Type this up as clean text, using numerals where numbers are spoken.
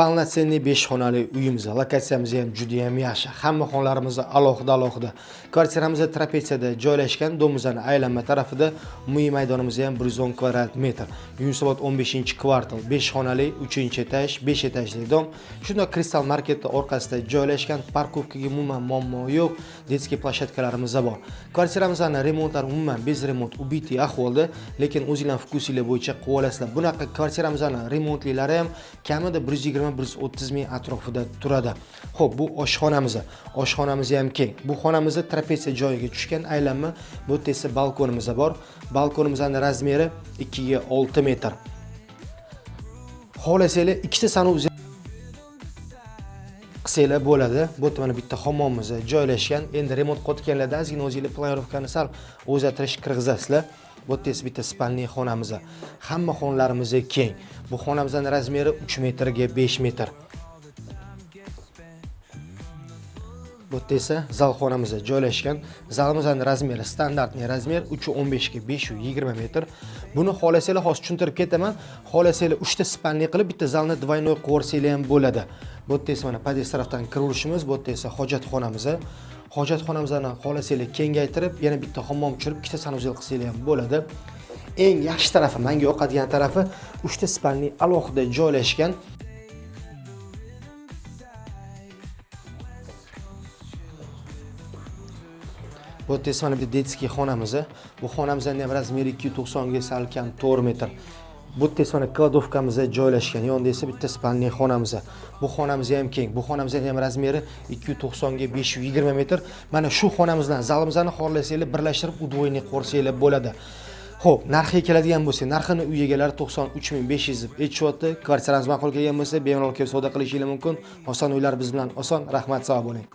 Полноценный 5 xonali uyimiz, lokatsiyamiz ham juda ham yaxshi. Hamma xonlarimiz alohida. Kvartiramiz trapetsiyada joylashgan, domizani aylanma tarafida umumiy maydonimiz ham 110 kvadrat metr. Yunusobod 15-kvartal, 5 xonali, 3-etaj, 5 etajli dom. Shunda Kristal marketda orqasida joylashgan, parkovkaga umuman muammo yo'q, detskiy plashadkalarimiz bor. Kvartiramizning remontlari umuman bez remont, ubiti ahvolda, lekin o'zingizlar vkusinglar bo'yicha qilib olasizlar. Bunaqa kvartiramizning remontlilari ham kamida 120-130 ming atrofida turadi. Xo'p, bu oshxonamiz. Oshxonamiz ham keng. Bu xonamizda trapetsiya joyiga tushgan aylanma, bu esa balkonimiz bor. Balkonimizning razmeri 2 ga 6 metr. Xohlasanglar ikkita sanuv qilsanglar bo'ladi. Bu mana bitta hammomimiz joylashgan. Endi remont qotganlarda ozgina o'zingizlar planirovkani sal o'zgartirish kirgizasizlar. Bu esa bitta spalniy xonamiz. Hamma xonlarimiz keng. Bu xonamizning razmeri 3 metrga 5 metr. Bu esa zal xonamiz joylashgan. Zalimizning razmeri standartniy razmer 3.15 ga 520 metr. Buni xohlasanglar hozir tushuntirib ketaman. Xohlasanglar 3 ta spalniy qilib bitta zalni двойной qilsanglar ham bo'ladi. Bu esa mana podest tarafdan kirilishimiz, bu esa hojatxonamiz. Hojatxonamizni xohlasanglar kengaytirib, yana bitta hammom tushirib, ikkita sanuzel qilsanglar ham bo'ladi. Eng yaxshi tarafi, menga yoqadigan tarafi 3 ta spalniy alohida joylashgan. Bu esa mana bu detskiy xonamiz. Bu xonamizning ham razmeri 290 ga sal kam 4 metr. Bu esa mana kladovkamiz joylashgan. Yonda esa bitta spalniy xonamiz. Bu xonamiz ham keng. Bu xonamizning ham razmeri 290 ga 520 metr. Mana shu xonamizdan zalimizni xohlasanglar birlashtirib udvoyniy qo'rsanglar bo'ladi. Xo'p, narxiga keladigan bo'lsa, narxini uy egalari 93.500 deb aytishyapti. Kvartirangiz ma'qul kelgan bo'lsa, bemalol kelib savdo qilishingiz mumkin. Oson uylar biz bilan oson. Rahmat, sog' bo'ling.